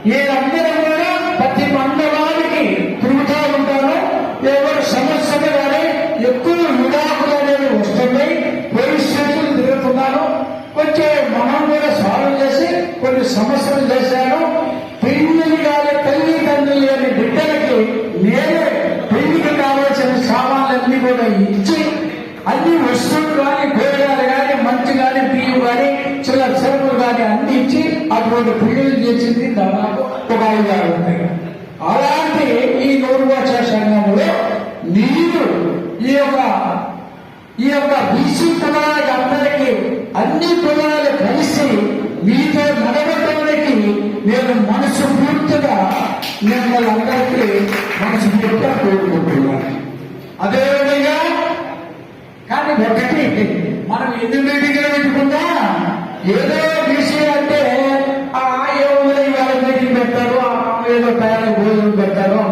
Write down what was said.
వీళ్ళందరూ కూడా ప్రతి మండలానికి తిరుగుతూ ఉంటారు. ఎవరు సమస్యలు కానీ ఎక్కువ విడాకులు అనేవి వస్తున్నాయి, పోలీస్ స్టేషన్లు తిరుగుతున్నారు. కొంచెం మనం కూడా సాల్వ్ చేసి కొన్ని సమస్యలు చేశాను. పెళ్లి కాని తల్లిదండ్రులు లేని బిడ్డలకి నేనే పెళ్లికి కావాల్సిన సామాన్లన్నీ కూడా ఇచ్చి అన్ని వస్తువులు కానీ గోడలు కానీ మంచి కానీ బియ్యం కానీ చిన్న చెరువులు కానీ అన్ని ఇచ్చి అటువంటి పెళ్లిళ్ళు చేసింది దాదాపు ఒక 5-6 ఉంటాయి. అలాంటి ఈ నూరుభాష సంఘంలో నీరు ఈ యొక్క బీసీ కులాలకి అందరికీ అన్ని కులాలు కలిసి మీతో నడవడానికి నేను మనసు పూర్తిగా మిమ్మల్ని అందరికీ మనసు పూర్తిగా కోరుకుంటున్నాను. అదేవిధంగా కానీ ఒకటి మనం ఎన్ని మీటింగ్లు పెట్టుకున్నా ఏదో విషయం అంటే ఏదో ఇవాళ మీటింగ్ పెట్టారు, ఏదో తయారు భోజనం పెట్టారు